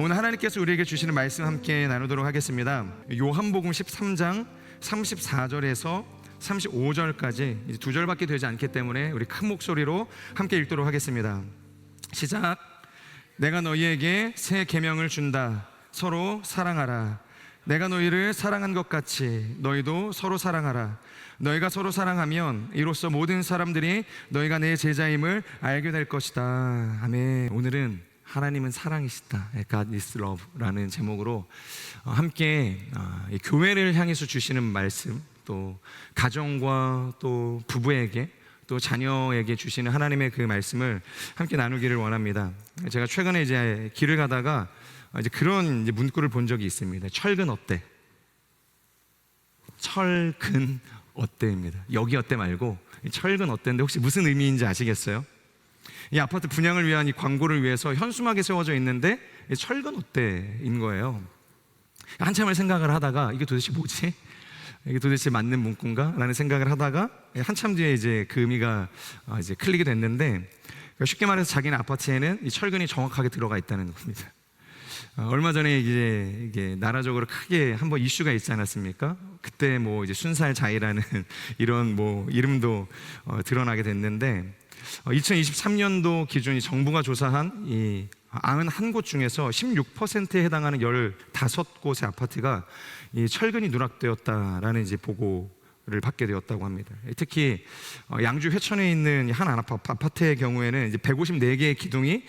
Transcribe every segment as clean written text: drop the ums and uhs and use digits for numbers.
오늘 하나님께서 우리에게 주시는 말씀 함께 나누도록 하겠습니다. 요한복음 13장 34절에서 35절까지 이제 2절밖에 되지 않기 때문에 우리 큰 목소리로 함께 읽도록 하겠습니다. 시작. 내가 너희에게 새 계명을 준다. 서로 사랑하라. 내가 너희를 사랑한 것 같이 너희도 서로 사랑하라. 너희가 서로 사랑하면 이로써 모든 사람들이 너희가 내 제자임을 알게 될 것이다. 아멘. 오늘은 하나님은 사랑이시다, God is love라는 제목으로 함께 교회를 향해서 주시는 말씀, 또 가정과 또 부부에게 또 자녀에게 주시는 하나님의 그 말씀을 함께 나누기를 원합니다. 제가 최근에 이제 길을 가다가 이제 그런 이제 문구를 본 적이 있습니다. 철근 어때? 철근 어때입니다. 여기 어때 말고 철근 어때인데 혹시 무슨 의미인지 아시겠어요? 이 아파트 분양을 위한 이 광고를 위해서 현수막이 세워져 있는데 철근 어때인 거예요. 한참을 생각을 하다가 이게 도대체 뭐지? 이게 도대체 맞는 문구인가? 라는 생각을 하다가 한참 뒤에 이제 그 의미가 이제 클릭이 됐는데, 쉽게 말해서 자기네 아파트에는 이 철근이 정확하게 들어가 있다는 겁니다. 얼마 전에 이게 나라적으로 크게 한번 이슈가 있지 않았습니까? 그때 뭐 이제 순살자이라는 이런 뭐 이름도 드러나게 됐는데, 2023년도 기준이 정부가 조사한 이 91곳 중에서 16%에 해당하는 15곳의 아파트가 이 철근이 누락되었다라는 이제 보고를 받게 되었다고 합니다. 특히 양주 회천에 있는 한 아파트의 경우에는 이제 154개의 기둥이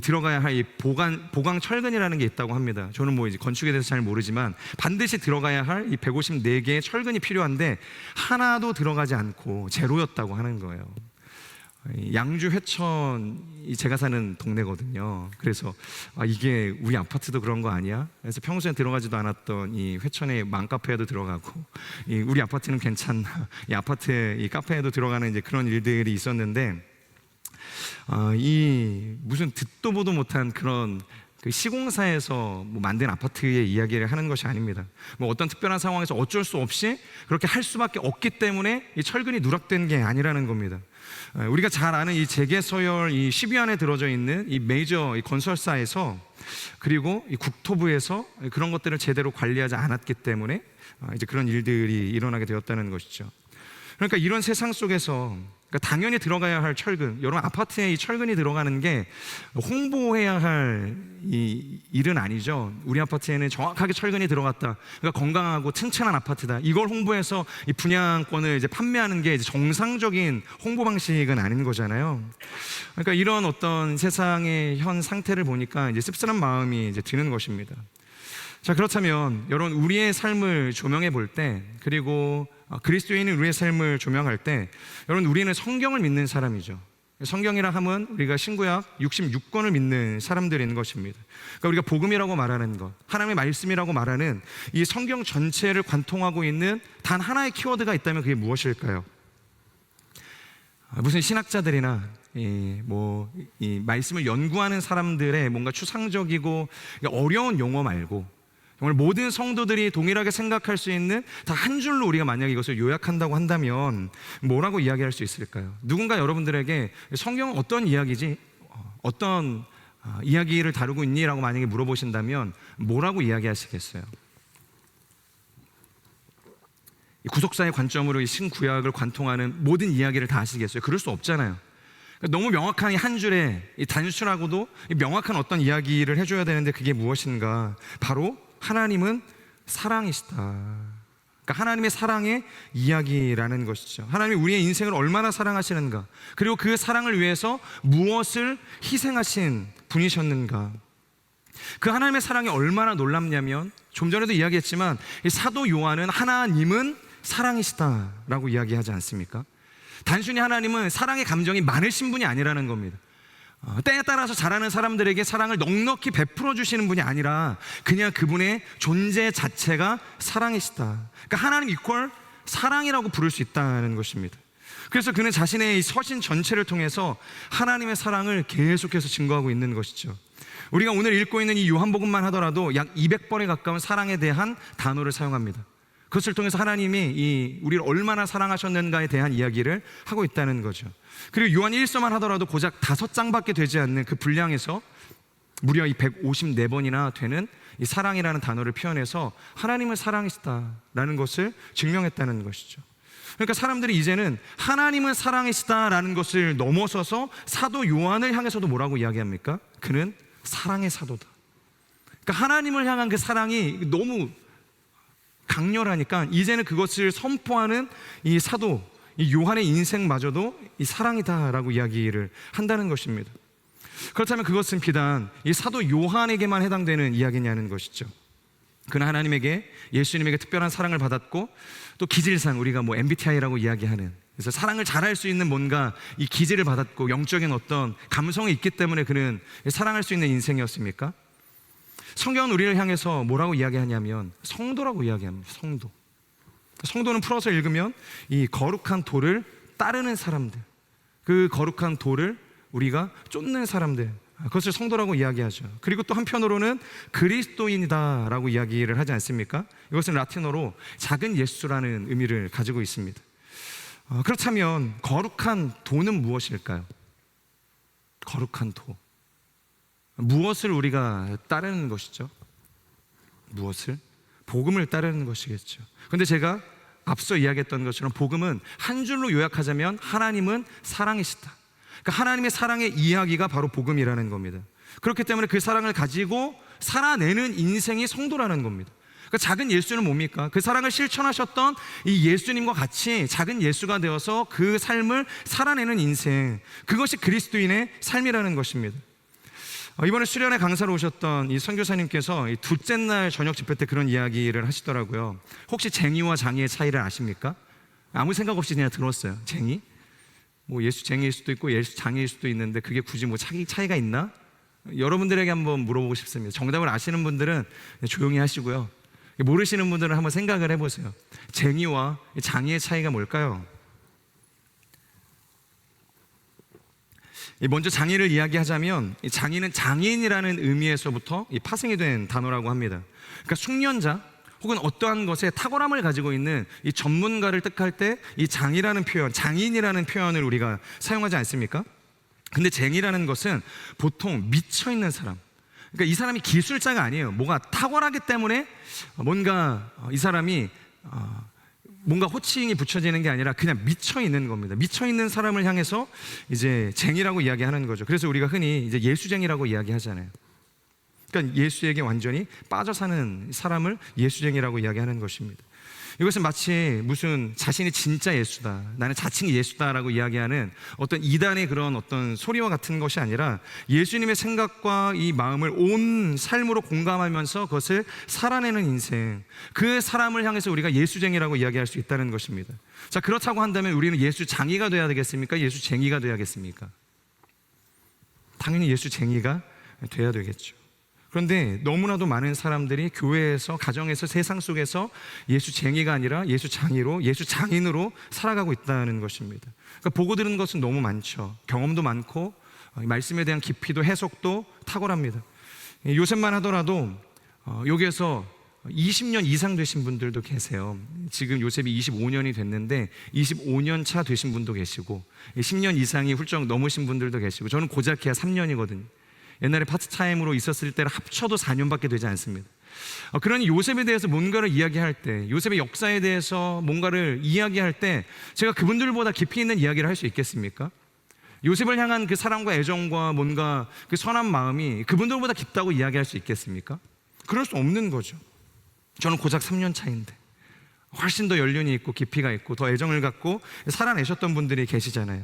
들어가야 할 이 보강 철근이라는 게 있다고 합니다. 저는 뭐 이제 건축에 대해서 잘 모르지만 반드시 들어가야 할 이 154개의 철근이 필요한데 하나도 들어가지 않고 제로였다고 하는 거예요. 양주 회천 제가 사는 동네거든요. 그래서 이게 우리 아파트도 그런 거 아니야? 그래서 평소에 들어가지도 않았던 이 회천의 맘카페에도 들어가고, 우리 아파트는 괜찮나? 이 아파트에 이 카페에도 들어가는 이제 그런 일들이 있었는데, 이 무슨 듣도 보도 못한 그런 그 시공사에서 뭐 만든 아파트의 이야기를 하는 것이 아닙니다. 뭐 어떤 특별한 상황에서 어쩔 수 없이 그렇게 할 수밖에 없기 때문에 이 철근이 누락된 게 아니라는 겁니다. 우리가 잘 아는 이 재개서열 이 10위안에 들어져 있는 이 메이저 이 건설사에서, 그리고 이 국토부에서 그런 것들을 제대로 관리하지 않았기 때문에 이제 그런 일들이 일어나게 되었다는 것이죠. 그러니까 이런 세상 속에서 당연히 들어가야 할 철근, 여러분 아파트에 이 철근이 들어가는 게 홍보해야 할 이 일은 아니죠. 우리 아파트에는 정확하게 철근이 들어갔다, 그러니까 건강하고 튼튼한 아파트다, 이걸 홍보해서 이 분양권을 이제 판매하는 게 이제 정상적인 홍보 방식은 아닌 거잖아요. 그러니까 이런 어떤 세상의 현 상태를 보니까 이제 씁쓸한 마음이 이제 드는 것입니다. 자, 그렇다면 여러분, 우리의 삶을 조명해 볼 때, 그리고 그리스도인인 우리의 삶을 조명할 때, 여러분 우리는 성경을 믿는 사람이죠. 성경이라 하면 우리가 신구약 66권을 믿는 사람들인 것입니다. 그러니까 우리가 복음이라고 말하는 것, 하나님의 말씀이라고 말하는 이 성경 전체를 관통하고 있는 단 하나의 키워드가 있다면 그게 무엇일까요? 무슨 신학자들이나 이 말씀을 연구하는 사람들의 뭔가 추상적이고 어려운 용어 말고, 정말 모든 성도들이 동일하게 생각할 수 있는 다 한 줄로 우리가 만약 이것을 요약한다고 한다면 뭐라고 이야기할 수 있을까요? 누군가 여러분들에게 성경은 어떤 이야기지? 어떤 이야기를 다루고 있니? 라고 만약에 물어보신다면 뭐라고 이야기하시겠어요? 구속사의 관점으로 이 신구약을 관통하는 모든 이야기를 다 하시겠어요? 그럴 수 없잖아요. 너무 명확한 한 줄에 단순하고도 명확한 어떤 이야기를 해줘야 되는데, 그게 무엇인가? 바로 하나님은 사랑이시다. 그러니까 하나님의 사랑의 이야기라는 것이죠. 하나님이 우리의 인생을 얼마나 사랑하시는가, 그리고 그 사랑을 위해서 무엇을 희생하신 분이셨는가. 그 하나님의 사랑이 얼마나 놀랍냐면, 좀 전에도 이야기했지만 이 사도 요한은 하나님은 사랑이시다라고 이야기하지 않습니까? 단순히 하나님은 사랑의 감정이 많으신 분이 아니라는 겁니다. 때에 따라서 자라는 사람들에게 사랑을 넉넉히 베풀어 주시는 분이 아니라 그냥 그분의 존재 자체가 사랑이시다. 그러니까 하나님 이퀄 사랑이라고 부를 수 있다는 것입니다. 그래서 그는 자신의 이 서신 전체를 통해서 하나님의 사랑을 계속해서 증거하고 있는 것이죠. 우리가 오늘 읽고 있는 이 요한복음만 하더라도 약 200번에 가까운 사랑에 대한 단어를 사용합니다. 그것을 통해서 하나님이 우리를 얼마나 사랑하셨는가에 대한 이야기를 하고 있다는 거죠. 그리고 요한 1서만 하더라도 고작 5장밖에 되지 않는 그 분량에서 무려 이 154번이나 되는 이 사랑이라는 단어를 표현해서 하나님은 사랑이시다라는 것을 증명했다는 것이죠. 그러니까 사람들이 이제는 하나님은 사랑이시다라는 것을 넘어서서 사도 요한을 향해서도 뭐라고 이야기합니까? 그는 사랑의 사도다. 그러니까 하나님을 향한 그 사랑이 너무 강렬하니까 이제는 그것을 선포하는 이 사도, 이 요한의 인생마저도 이 사랑이다라고 이야기를 한다는 것입니다. 그렇다면 그것은 비단 이 사도 요한에게만 해당되는 이야기냐는 것이죠. 그는 하나님에게, 예수님에게 특별한 사랑을 받았고, 또 기질상 우리가 뭐 MBTI라고 이야기하는, 그래서 사랑을 잘할 수 있는 뭔가 이 기질을 받았고 영적인 어떤 감성이 있기 때문에 그는 사랑할 수 있는 인생이었습니까? 성경은 우리를 향해서 뭐라고 이야기하냐면 성도라고 이야기합니다. 성도. 성도는 풀어서 읽으면 이 거룩한 도를 따르는 사람들, 그 거룩한 도를 우리가 쫓는 사람들, 그것을 성도라고 이야기하죠. 그리고 또 한편으로는 그리스도인이다라고 이야기를 하지 않습니까? 이것은 라틴어로 작은 예수라는 의미를 가지고 있습니다. 그렇다면 거룩한 도는 무엇일까요? 거룩한 도, 무엇을 우리가 따르는 것이죠? 무엇을? 복음을 따르는 것이겠죠. 그런데 제가 앞서 이야기했던 것처럼 복음은 한 줄로 요약하자면 하나님은 사랑이시다. 그러니까 하나님의 사랑의 이야기가 바로 복음이라는 겁니다. 그렇기 때문에 그 사랑을 가지고 살아내는 인생이 성도라는 겁니다. 그러니까 작은 예수는 뭡니까? 그 사랑을 실천하셨던 이 예수님과 같이 작은 예수가 되어서 그 삶을 살아내는 인생, 그것이 그리스도인의 삶이라는 것입니다. 이번에 수련회 강사로 오셨던 이 선교사님께서 이 둘째 날 저녁 집회 때 그런 이야기를 하시더라고요. 혹시 쟁이와 장이의 차이를 아십니까? 아무 생각 없이 그냥 들었어요. 쟁이? 뭐 예수 쟁이일 수도 있고 예수 장이일 수도 있는데 그게 굳이 뭐 차이가 있나? 여러분들에게 한번 물어보고 싶습니다. 정답을 아시는 분들은 조용히 하시고요, 모르시는 분들은 한번 생각을 해보세요. 쟁이와 장이의 차이가 뭘까요? 먼저 장이를 이야기하자면, 장이는 장인이라는 의미에서부터 파생이 된 단어라고 합니다. 그러니까 숙련자 혹은 어떠한 것에 탁월함을 가지고 있는 이 전문가를 뜻할 때 이 장이라는 표현, 장인이라는 표현을 우리가 사용하지 않습니까? 근데 쟁이라는 것은 보통 미쳐있는 사람, 그러니까 이 사람이 기술자가 아니에요. 뭐가 탁월하기 때문에 뭔가 이 사람이 뭔가 호칭이 붙여지는 게 아니라 그냥 미쳐있는 겁니다. 미쳐있는 사람을 향해서 이제 쟁이라고 이야기하는 거죠. 그래서 우리가 흔히 이제 예수쟁이라고 이야기하잖아요. 그러니까 예수에게 완전히 빠져 사는 사람을 예수쟁이라고 이야기하는 것입니다. 이것은 마치 무슨 자신이 진짜 예수다, 나는 자칭 예수다라고 이야기하는 어떤 이단의 그런 어떤 소리와 같은 것이 아니라 예수님의 생각과 이 마음을 온 삶으로 공감하면서 그것을 살아내는 인생, 그 사람을 향해서 우리가 예수쟁이라고 이야기할 수 있다는 것입니다. 자, 그렇다고 한다면 우리는 예수장이가 돼야 되겠습니까? 예수쟁이가 돼야겠습니까? 당연히 예수쟁이가 돼야 되겠죠. 그런데 너무나도 많은 사람들이 교회에서, 가정에서, 세상 속에서 예수쟁이가 아니라 예수장이로, 예수장인으로 살아가고 있다는 것입니다. 그러니까 보고 들은 것은 너무 많죠. 경험도 많고 말씀에 대한 깊이도 해석도 탁월합니다. 요셉만 하더라도 여기에서 20년 이상 되신 분들도 계세요. 지금 요셉이 25년이 됐는데 25년 차 되신 분도 계시고 10년 이상이 훌쩍 넘으신 분들도 계시고, 저는 고작해야 3년이거든요. 옛날에 파트타임으로 있었을 때를 합쳐도 4년밖에 되지 않습니다. 그러니 요셉에 대해서 뭔가를 이야기할 때, 요셉의 역사에 대해서 뭔가를 이야기할 때 제가 그분들보다 깊이 있는 이야기를 할 수 있겠습니까? 요셉을 향한 그 사랑과 애정과 뭔가 그 선한 마음이 그분들보다 깊다고 이야기할 수 있겠습니까? 그럴 수 없는 거죠. 저는 고작 3년 차인데 훨씬 더 연륜이 있고 깊이가 있고 더 애정을 갖고 살아내셨던 분들이 계시잖아요.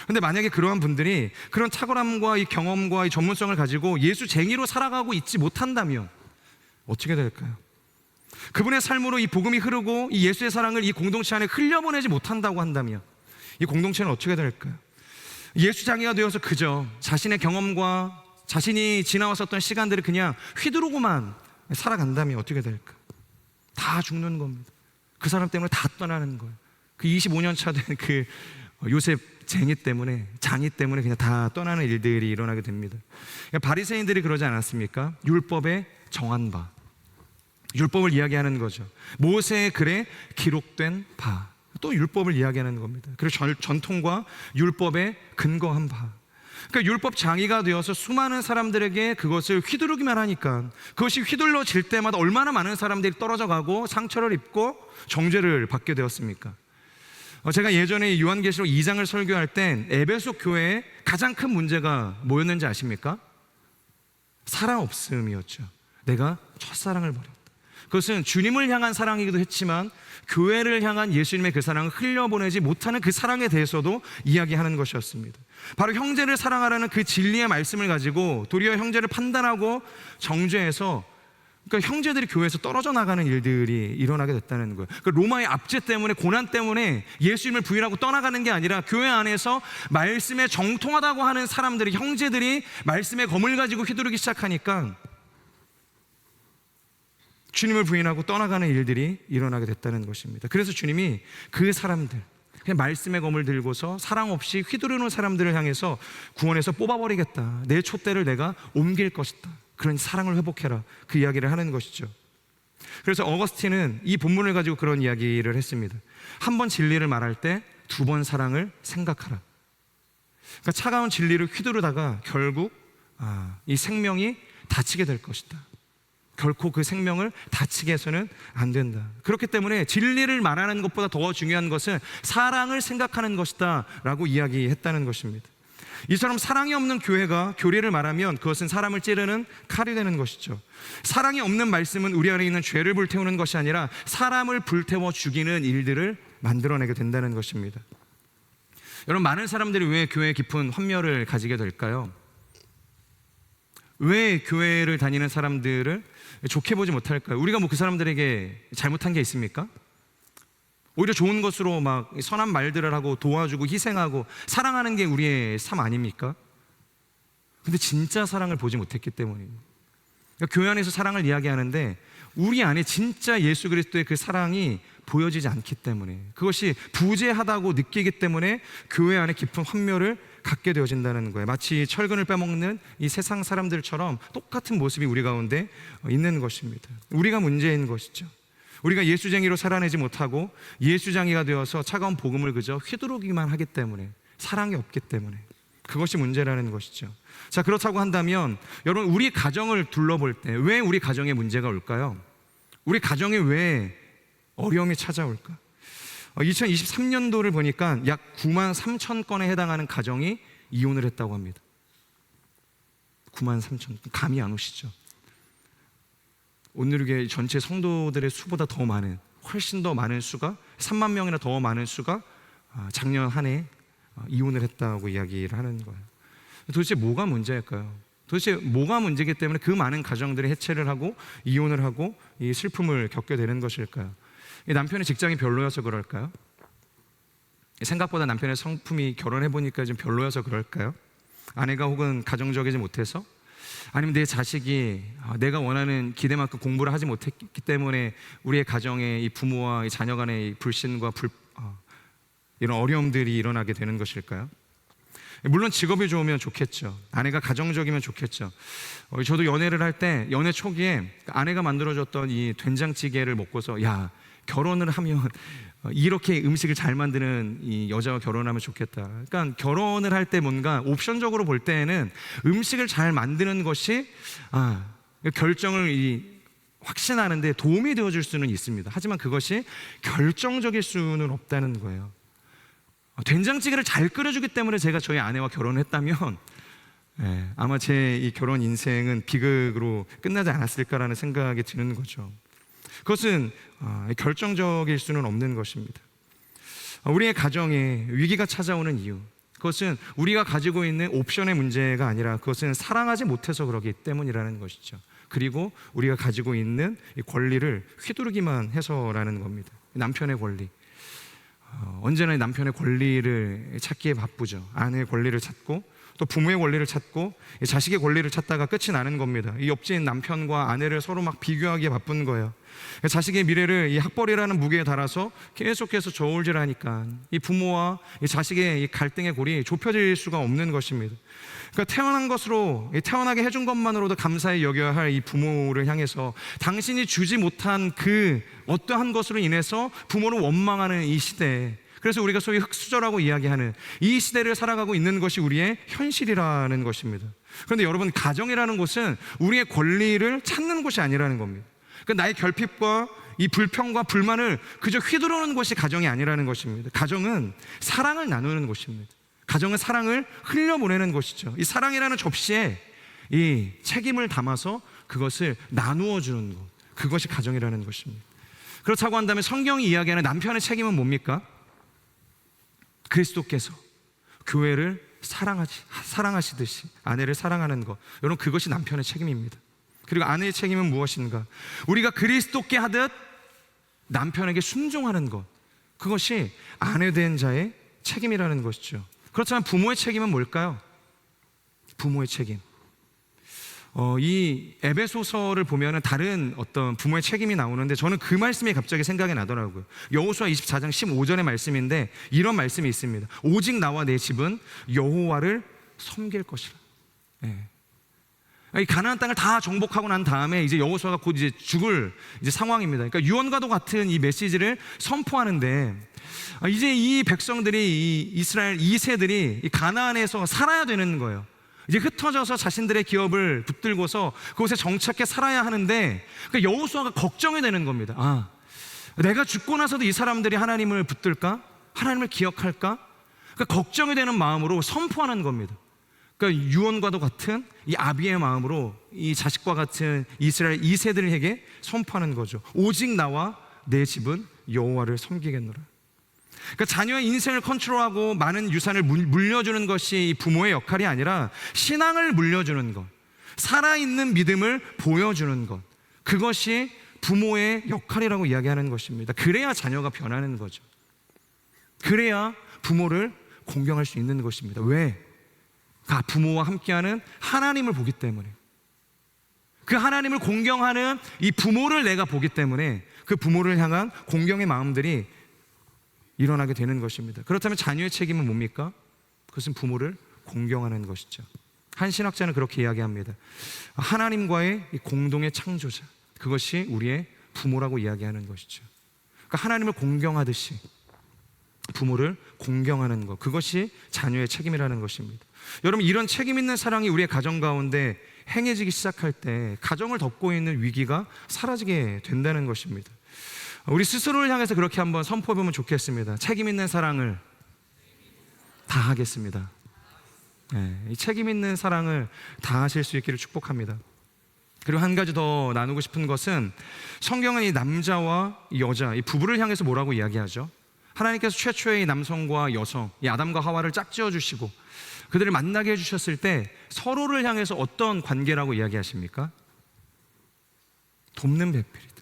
근데 만약에 그러한 분들이 그런 탁월함과 이 경험과 이 전문성을 가지고 예수쟁이로 살아가고 있지 못한다면 어떻게 될까요? 그분의 삶으로 이 복음이 흐르고 이 예수의 사랑을 이 공동체 안에 흘려보내지 못한다고 한다면 이 공동체는 어떻게 될까요? 예수장이가 되어서 그저 자신의 경험과 자신이 지나왔었던 시간들을 그냥 휘두르고만 살아간다면 어떻게 될까? 다 죽는 겁니다. 그 사람 때문에 다 떠나는 거예요. 그 25년 차 된 그 요셉 쟁이 때문에, 장이 때문에 그냥 다 떠나는 일들이 일어나게 됩니다. 바리새인들이 그러지 않았습니까? 율법에 정한 바, 율법을 이야기하는 거죠. 모세의 글에 기록된 바, 또 율법을 이야기하는 겁니다. 그리고 전통과 율법에 근거한 바. 그러니까 율법 장이가 되어서 수많은 사람들에게 그것을 휘두르기만 하니까 그것이 휘둘러질 때마다 얼마나 많은 사람들이 떨어져 가고 상처를 입고 정죄를 받게 되었습니까? 제가 예전에 요한계시록 2장을 설교할 땐 에베소 교회에 가장 큰 문제가 뭐였는지 아십니까? 사랑 없음이었죠. 내가 첫사랑을 버렸다. 그것은 주님을 향한 사랑이기도 했지만 교회를 향한 예수님의 그 사랑을 흘려보내지 못하는 그 사랑에 대해서도 이야기하는 것이었습니다. 바로 형제를 사랑하라는 그 진리의 말씀을 가지고 도리어 형제를 판단하고 정죄해서, 그러니까 형제들이 교회에서 떨어져 나가는 일들이 일어나게 됐다는 거예요. 그러니까 로마의 압제 때문에, 고난 때문에 예수님을 부인하고 떠나가는 게 아니라 교회 안에서 말씀에 정통하다고 하는 사람들이, 형제들이 말씀의 검을 가지고 휘두르기 시작하니까 주님을 부인하고 떠나가는 일들이 일어나게 됐다는 것입니다. 그래서 주님이 그 사람들, 그냥 말씀의 검을 들고서 사랑 없이 휘두르는 사람들을 향해서 구원해서 뽑아버리겠다. 내 촛대를 내가 옮길 것이다. 그런 사랑을 회복해라. 그 이야기를 하는 것이죠. 그래서 어거스틴은 이 본문을 가지고 그런 이야기를 했습니다. 한 번 진리를 말할 때 두 번 사랑을 생각하라. 그러니까 차가운 진리를 휘두르다가 결국 이 생명이 다치게 될 것이다. 결코 그 생명을 다치게 해서는 안 된다. 그렇기 때문에 진리를 말하는 것보다 더 중요한 것은 사랑을 생각하는 것이다 라고 이야기했다는 것입니다. 이처럼 사랑이 없는 교회가 교리를 말하면 그것은 사람을 찌르는 칼이 되는 것이죠. 사랑이 없는 말씀은 우리 안에 있는 죄를 불태우는 것이 아니라 사람을 불태워 죽이는 일들을 만들어내게 된다는 것입니다. 여러분, 많은 사람들이 왜 교회에 깊은 환멸을 가지게 될까요? 왜 교회를 다니는 사람들을 좋게 보지 못할까요? 우리가 뭐 그 사람들에게 잘못한 게 있습니까? 오히려 좋은 것으로 막 선한 말들을 하고 도와주고 희생하고 사랑하는 게 우리의 삶 아닙니까? 근데 진짜 사랑을 보지 못했기 때문입니다. 그러니까 교회 안에서 사랑을 이야기하는데 우리 안에 진짜 예수 그리스도의 그 사랑이 보여지지 않기 때문에, 그것이 부재하다고 느끼기 때문에 교회 안에 깊은 환멸을 갖게 되어진다는 거예요. 마치 철근을 빼먹는 이 세상 사람들처럼 똑같은 모습이 우리 가운데 있는 것입니다. 우리가 문제인 것이죠. 우리가 예수쟁이로 살아내지 못하고 예수장이가 되어서 차가운 복음을 그저 휘두르기만 하기 때문에, 사랑이 없기 때문에 그것이 문제라는 것이죠. 자, 그렇다고 한다면 여러분, 우리 가정을 둘러볼 때 왜 우리 가정에 문제가 올까요? 우리 가정에 왜 어려움이 찾아올까? 2023년도를 보니까 약 9만 3천 건에 해당하는 가정이 이혼을 했다고 합니다. 9만 3천, 감이 안 오시죠? 오늘의 전체 성도들의 수보다 더 많은, 훨씬 더 많은 수가, 3만 명이나 더 많은 수가 작년 한 해 이혼을 했다고 이야기를 하는 거예요. 도대체 뭐가 문제일까요? 도대체 뭐가 문제이기 때문에 그 많은 가정들이 해체를 하고 이혼을 하고 이 슬픔을 겪게 되는 것일까요? 남편의 직장이 별로여서 그럴까요? 생각보다 남편의 성품이 결혼해보니까 좀 별로여서 그럴까요? 아내가 혹은 가정적이지 못해서? 아니면 내 자식이 내가 원하는 기대만큼 공부를 하지 못했기 때문에 우리의 가정에 이 부모와 이 자녀 간의 이 불신과 이런 어려움들이 일어나게 되는 것일까요? 물론 직업이 좋으면 좋겠죠. 아내가 가정적이면 좋겠죠. 저도 연애를 할 때, 연애 초기에 아내가 만들어줬던 이 된장찌개를 먹고서, 야, 결혼을 하면 이렇게 음식을 잘 만드는 이 여자와 결혼하면 좋겠다. 그러니까 결혼을 할 때 뭔가 옵션적으로 볼 때에는 음식을 잘 만드는 것이 결정을 확신하는데 도움이 되어줄 수는 있습니다. 하지만 그것이 결정적일 수는 없다는 거예요. 된장찌개를 잘 끓여주기 때문에 제가 저희 아내와 결혼을 했다면 아마 제 이 결혼 인생은 비극으로 끝나지 않았을까라는 생각이 드는 거죠. 그것은 결정적일 수는 없는 것입니다. 우리의 가정에 위기가 찾아오는 이유, 그것은 우리가 가지고 있는 옵션의 문제가 아니라 그것은 사랑하지 못해서 그러기 때문이라는 것이죠. 그리고 우리가 가지고 있는 이 권리를 휘두르기만 해서라는 겁니다. 남편의 권리, 언제나 남편의 권리를 찾기에 바쁘죠. 아내의 권리를 찾고 또 부모의 권리를 찾고 자식의 권리를 찾다가 끝이 나는 겁니다. 이 옆집 남편과 아내를 서로 막 비교하기에 바쁜 거예요. 자식의 미래를 이 학벌이라는 무게에 달아서 계속해서 저울질하니까 이 부모와 이 자식의 이 갈등의 골이 좁혀질 수가 없는 것입니다. 그러니까 태어난 것으로, 태어나게 해준 것만으로도 감사히 여겨야 할 이 부모를 향해서 당신이 주지 못한 그 어떠한 것으로 인해서 부모를 원망하는 이 시대에 그래서 우리가 소위 흑수저라고 이야기하는 이 시대를 살아가고 있는 것이 우리의 현실이라는 것입니다. 그런데 여러분, 가정이라는 곳은 우리의 권리를 찾는 곳이 아니라는 겁니다. 그러니까 나의 결핍과 이 불평과 불만을 그저 휘두르는 것이 가정이 아니라는 것입니다. 가정은 사랑을 나누는 곳입니다. 가정은 사랑을 흘려보내는 곳이죠. 이 사랑이라는 접시에 이 책임을 담아서 그것을 나누어 주는 것, 그것이 가정이라는 것입니다. 그렇다고 한다면 성경이 이야기하는 남편의 책임은 뭡니까? 그리스도께서 교회를 사랑하시듯이 아내를 사랑하는 것, 여러분, 그것이 남편의 책임입니다. 그리고 아내의 책임은 무엇인가? 우리가 그리스도께 하듯 남편에게 순종하는 것, 그것이 아내 된 자의 책임이라는 것이죠. 그렇다면 부모의 책임은 뭘까요? 부모의 책임, 이 에베소서를 보면은 다른 어떤 부모의 책임이 나오는데 저는 그 말씀이 갑자기 생각이 나더라고요. 여호수아 24장 15절의 말씀인데 이런 말씀이 있습니다. 오직 나와 내 집은 여호와를 섬길 것이라. 이 가나안 땅을 다 정복하고 난 다음에 이제 여호수아가 곧 이제 죽을 이제 상황입니다. 그러니까 유언과도 같은 이 메시지를 선포하는데, 이제 이 백성들이, 이 이스라엘 2세들이 이 가나안에서 살아야 되는 거예요. 이제 흩어져서 자신들의 기업을 붙들고서 그곳에 정착해 살아야 하는데, 그러니까 여호수아가 걱정이 되는 겁니다. 내가 죽고 나서도 이 사람들이 하나님을 붙들까? 하나님을 기억할까? 그러니까 걱정이 되는 마음으로 선포하는 겁니다. 그러니까 유언과도 같은 이 아비의 마음으로 이 자식과 같은 이스라엘 2세들에게 선포하는 거죠. 오직 나와 내 집은 여호와를 섬기겠노라. 그러니까 자녀의 인생을 컨트롤하고 많은 유산을 물려주는 것이 부모의 역할이 아니라 신앙을 물려주는 것, 살아있는 믿음을 보여주는 것, 그것이 부모의 역할이라고 이야기하는 것입니다. 그래야 자녀가 변하는 거죠. 그래야 부모를 공경할 수 있는 것입니다. 왜? 부모와 함께하는 하나님을 보기 때문에, 그 하나님을 공경하는 이 부모를 내가 보기 때문에 그 부모를 향한 공경의 마음들이 일어나게 되는 것입니다. 그렇다면 자녀의 책임은 뭡니까? 그것은 부모를 공경하는 것이죠. 한 신학자는 그렇게 이야기합니다. 하나님과의 이 공동의 창조자, 그것이 우리의 부모라고 이야기하는 것이죠. 그러니까 하나님을 공경하듯이 부모를 공경하는 것, 그것이 자녀의 책임이라는 것입니다. 여러분, 이런 책임 있는 사랑이 우리의 가정 가운데 행해지기 시작할 때 가정을 덮고 있는 위기가 사라지게 된다는 것입니다. 우리 스스로를 향해서 그렇게 한번 선포해보면 좋겠습니다. 책임 있는 사랑을 다 하겠습니다. 이 책임 있는 사랑을 다 하실 수 있기를 축복합니다. 그리고 한 가지 더 나누고 싶은 것은, 성경은 이 남자와 이 여자, 이 부부를 향해서 뭐라고 이야기하죠? 하나님께서 최초의 이 남성과 여성, 이 아담과 하와를 짝지어 주시고 그들을 만나게 해주셨을 때 서로를 향해서 어떤 관계라고 이야기하십니까? 돕는 배필이다.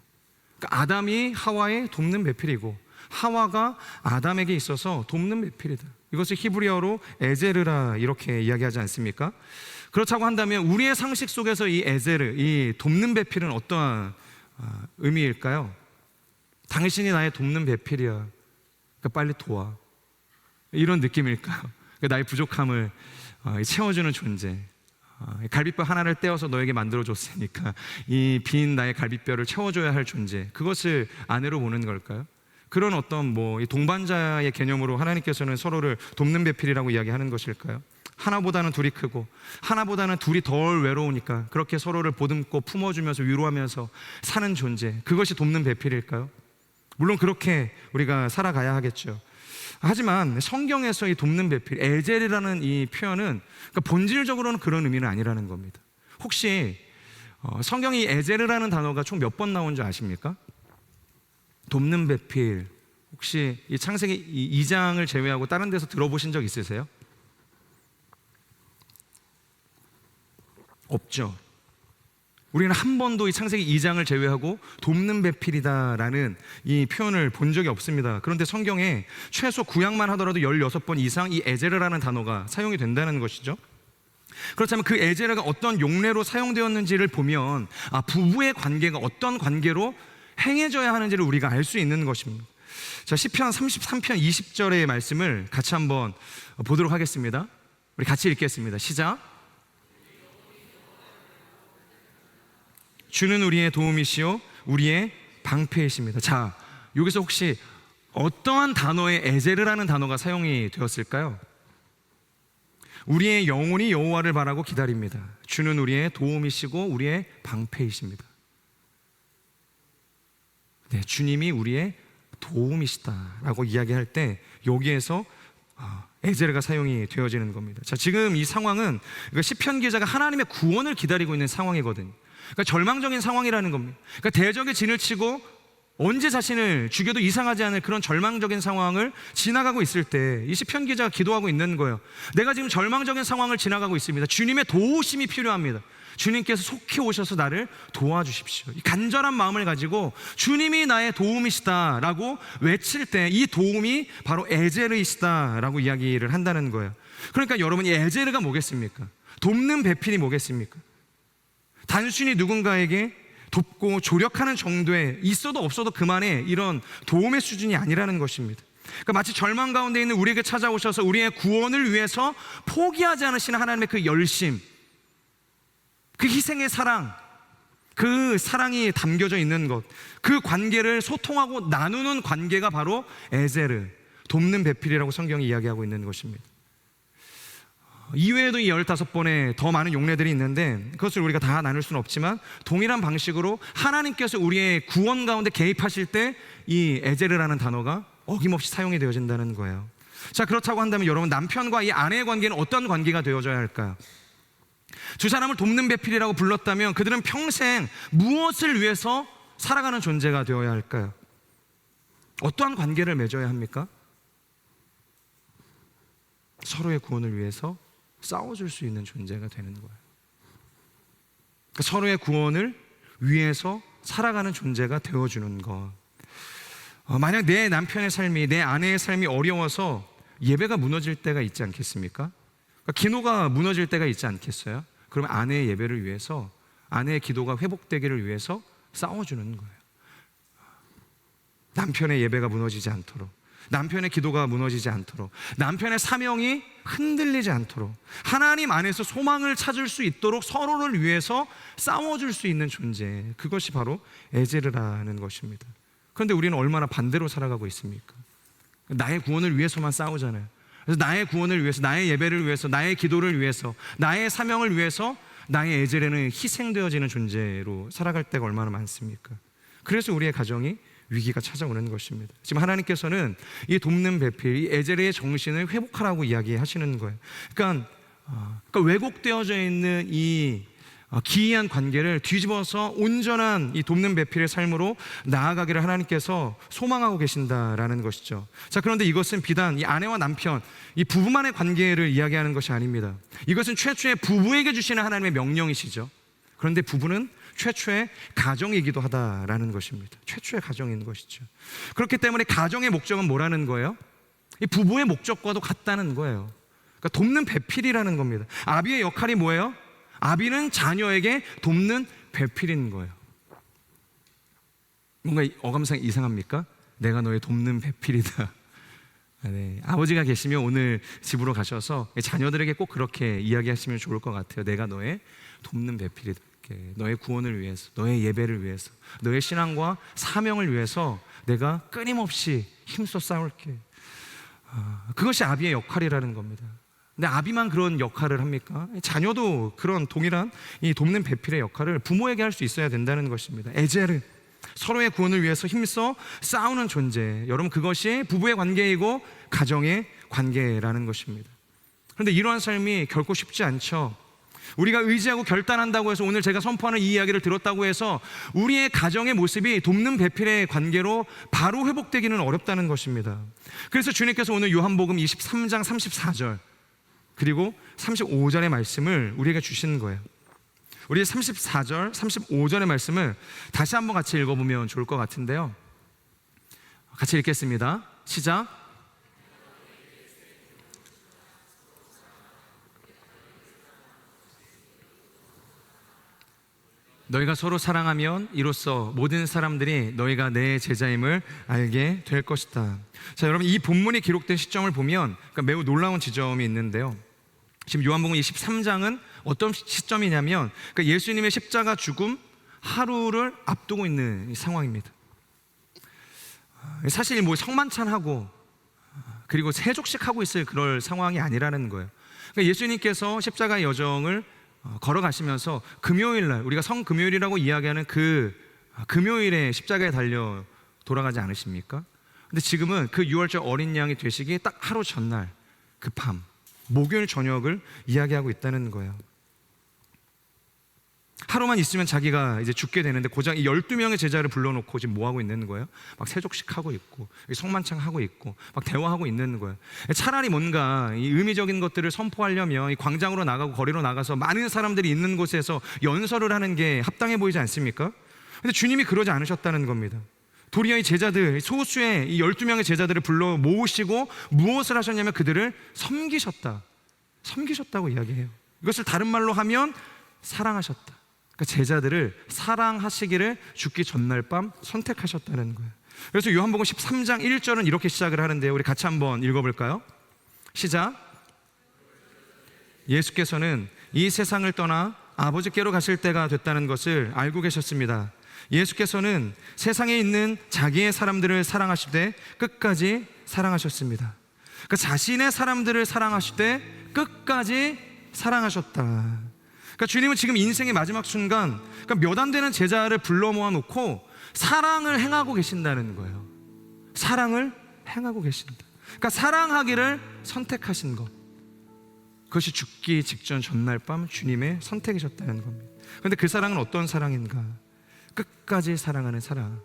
그러니까 아담이 하와의 돕는 배필이고 하와가 아담에게 있어서 돕는 배필이다. 이것을 히브리어로 에제르라 이렇게 이야기하지 않습니까? 그렇다고 한다면 우리의 상식 속에서 이 에제르, 이 돕는 배필은 어떠한 의미일까요? 당신이 나의 돕는 배필이야, 그러니까 빨리 도와, 이런 느낌일까요? 나의 부족함을 채워주는 존재, 갈비뼈 하나를 떼어서 너에게 만들어줬으니까 이 빈 나의 갈비뼈를 채워줘야 할 존재, 그것을 아내로 보는 걸까요? 그런 어떤 이 동반자의 개념으로 하나님께서는 서로를 돕는 배필이라고 이야기하는 것일까요? 하나보다는 둘이 크고 하나보다는 둘이 덜 외로우니까 그렇게 서로를 보듬고 품어주면서 위로하면서 사는 존재, 그것이 돕는 배필일까요? 물론 그렇게 우리가 살아가야 하겠죠. 하지만 성경에서 이 돕는 배필, 에젤이라는 이 표현은 그러니까 본질적으로는 그런 의미는 아니라는 겁니다. 혹시 성경이 에젤이라는 단어가 총 몇 번 나온 줄 아십니까? 돕는 배필, 혹시 이 창세기 2장을 제외하고 다른 데서 들어보신 적 있으세요? 없죠. 우리는 한 번도 이 창세기 2장을 제외하고 돕는 배필이다라는 이 표현을 본 적이 없습니다. 그런데 성경에 최소 구약만 하더라도 16번 이상 이 에제르라는 단어가 사용이 된다는 것이죠. 그렇다면 그 에제르가 어떤 용례로 사용되었는지를 보면 부부의 관계가 어떤 관계로 행해져야 하는지를 우리가 알 수 있는 것입니다. 자, 시편 33편 20절의 말씀을 같이 한번 보도록 하겠습니다. 우리 같이 읽겠습니다. 시작. 주는 우리의 도움이시요 우리의 방패이십니다. 자, 여기서 혹시 어떠한 단어에 에제르라는 단어가 사용이 되었을까요? 우리의 영혼이 여호와를 바라고 기다립니다. 주는 우리의 도움이시고 우리의 방패이십니다. 네, 주님이 우리의 도움이시다라고 이야기할 때 여기에서 에제르가 사용이 되어지는 겁니다. 자, 지금 이 상황은 시편 기자가 하나님의 구원을 기다리고 있는 상황이거든요. 그러니까 절망적인 상황이라는 겁니다. 그러니까 대적의 진을 치고 언제 자신을 죽여도 이상하지 않을 그런 절망적인 상황을 지나가고 있을 때 이 시편 기자가 기도하고 있는 거예요. 내가 지금 절망적인 상황을 지나가고 있습니다. 주님의 도우심이 필요합니다. 주님께서 속히 오셔서 나를 도와주십시오. 이 간절한 마음을 가지고 주님이 나의 도움이시다라고 외칠 때 이 도움이 바로 에제르이시다라고 이야기를 한다는 거예요. 그러니까 여러분, 이 에제르가 뭐겠습니까? 돕는 배필이 뭐겠습니까? 단순히 누군가에게 돕고 조력하는 정도에 있어도 없어도 그만의 이런 도움의 수준이 아니라는 것입니다. 그러니까 마치 절망 가운데 있는 우리에게 찾아오셔서 우리의 구원을 위해서 포기하지 않으시는 하나님의 그 열심, 그 희생의 사랑, 그 사랑이 담겨져 있는 것, 그 관계를 소통하고 나누는 관계가 바로 에제르, 돕는 배필이라고 성경이 이야기하고 있는 것입니다. 이외에도 이 15번의 더 많은 용례들이 있는데 그것을 우리가 다 나눌 수는 없지만 동일한 방식으로 하나님께서 우리의 구원 가운데 개입하실 때 이 에제르라는 단어가 어김없이 사용이 되어진다는 거예요. 자, 그렇다고 한다면 여러분, 남편과 이 아내의 관계는 어떤 관계가 되어져야 할까요? 두 사람을 돕는 배필이라고 불렀다면 그들은 평생 무엇을 위해서 살아가는 존재가 되어야 할까요? 어떠한 관계를 맺어야 합니까? 서로의 구원을 위해서 싸워줄 수 있는 존재가 되는 거예요. 그러니까 서로의 구원을 위해서 살아가는 존재가 되어주는 것. 만약 내 남편의 삶이, 내 아내의 삶이 어려워서 예배가 무너질 때가 있지 않겠습니까? 그러니까 기도가 무너질 때가 있지 않겠어요? 그러면 아내의 예배를 위해서, 아내의 기도가 회복되기를 위해서 싸워주는 거예요. 남편의 예배가 무너지지 않도록, 남편의 기도가 무너지지 않도록, 남편의 사명이 흔들리지 않도록, 하나님 안에서 소망을 찾을 수 있도록 서로를 위해서 싸워줄 수 있는 존재, 그것이 바로 에제르라는 것입니다. 그런데 우리는 얼마나 반대로 살아가고 있습니까? 나의 구원을 위해서만 싸우잖아요. 그래서 나의 구원을 위해서, 나의 예배를 위해서, 나의 기도를 위해서, 나의 사명을 위해서 나의 에제르는 희생되어지는 존재로 살아갈 때가 얼마나 많습니까? 그래서 우리의 가정이 위기가 찾아오는 것입니다. 지금 하나님께서는 이 돕는 배필, 이 에제르의 정신을 회복하라고 이야기하시는 거예요. 그러니까 왜곡되어져 있는 이 기이한 관계를 뒤집어서 온전한 이 돕는 배필의 삶으로 나아가기를 하나님께서 소망하고 계신다라는 것이죠. 자, 그런데 이것은 비단 이 아내와 남편, 이 부부만의 관계를 이야기하는 것이 아닙니다. 이것은 최초의 부부에게 주시는 하나님의 명령이시죠. 그런데 부부는 최초의 가정이기도 하다라는 것입니다. 최초의 가정인 것이죠. 그렇기 때문에 가정의 목적은 뭐라는 거예요? 이 부부의 목적과도 같다는 거예요. 그러니까 돕는 배필이라는 겁니다. 아비의 역할이 뭐예요? 아비는 자녀에게 돕는 배필인 거예요. 뭔가 어감상 이상합니까? 내가 너의 돕는 배필이다. 네, 아버지가 계시면 오늘 집으로 가셔서 자녀들에게 꼭 그렇게 이야기하시면 좋을 것 같아요. 내가 너의 돕는 배필이다. 너의 구원을 위해서, 너의 예배를 위해서, 너의 신앙과 사명을 위해서 내가 끊임없이 힘써 싸울게. 그것이 아비의 역할이라는 겁니다. 근데 아비만 그런 역할을 합니까? 자녀도 그런 동일한 이 돕는 배필의 역할을 부모에게 할 수 있어야 된다는 것입니다. 에제르, 서로의 구원을 위해서 힘써 싸우는 존재. 여러분, 그것이 부부의 관계이고 가정의 관계라는 것입니다. 그런데 이러한 삶이 결코 쉽지 않죠. 우리가 의지하고 결단한다고 해서, 오늘 제가 선포하는 이 이야기를 들었다고 해서 우리의 가정의 모습이 돕는 배필의 관계로 바로 회복되기는 어렵다는 것입니다. 그래서 주님께서 오늘 요한복음 23장 34절 그리고 35절의 말씀을 우리에게 주시는 거예요. 우리 34절, 35절의 말씀을 다시 한번 같이 읽어보면 좋을 것 같은데요. 같이 읽겠습니다. 시작. 너희가 서로 사랑하면 이로써 모든 사람들이 너희가 내 제자임을 알게 될 것이다. 자, 여러분, 이 본문이 기록된 시점을 보면 매우 놀라운 지점이 있는데요. 지금 요한복음 23장은 어떤 시점이냐면 예수님의 십자가 죽음 하루를 앞두고 있는 상황입니다. 사실 뭐 성만찬하고 그리고 세족식 하고 있을 그럴 상황이 아니라는 거예요. 그러니까 예수님께서 십자가의 여정을 걸어가시면서 금요일 날, 우리가 성금요일이라고 이야기하는 그 금요일에 십자가에 달려 돌아가지 않으십니까? 근데 지금은 그 유월절 어린 양이 되시기 딱 하루 전날, 그 밤, 목요일 저녁을 이야기하고 있다는 거예요. 하루만 있으면 자기가 이제 죽게 되는데 고작 이 12명의 제자를 불러놓고 지금 뭐 하고 있는 거예요? 막 세족식 하고 있고 성만찬 하고 있고 막 대화하고 있는 거예요. 차라리 뭔가 이 의미적인 것들을 선포하려면 이 광장으로 나가고 거리로 나가서 많은 사람들이 있는 곳에서 연설을 하는 게 합당해 보이지 않습니까? 근데 주님이 그러지 않으셨다는 겁니다. 도리어 이 제자들, 소수의 이 12명의 제자들을 불러 모으시고 무엇을 하셨냐면 그들을 섬기셨다고 이야기해요. 이것을 다른 말로 하면 사랑하셨다. 그러니까 제자들을 사랑하시기를 죽기 전날 밤 선택하셨다는 거예요. 그래서 요한복음 13장 1절은 이렇게 시작을 하는데요, 우리 같이 한번 읽어볼까요? 시작. 예수께서는 이 세상을 떠나 아버지께로 가실 때가 됐다는 것을 알고 계셨습니다. 예수께서는 세상에 있는 자기의 사람들을 사랑하시되 끝까지 사랑하셨습니다. 그러니까 자신의 사람들을 사랑하시되 끝까지 사랑하셨다. 그러니까 주님은 지금 인생의 마지막 순간, 그러니까 몇 안 되는 제자를 불러 모아놓고 사랑을 행하고 계신다는 거예요. 사랑을 행하고 계신다. 그러니까 사랑하기를 선택하신 것, 그것이 죽기 직전 전날 밤 주님의 선택이셨다는 겁니다. 그런데 그 사랑은 어떤 사랑인가? 끝까지 사랑하는 사랑.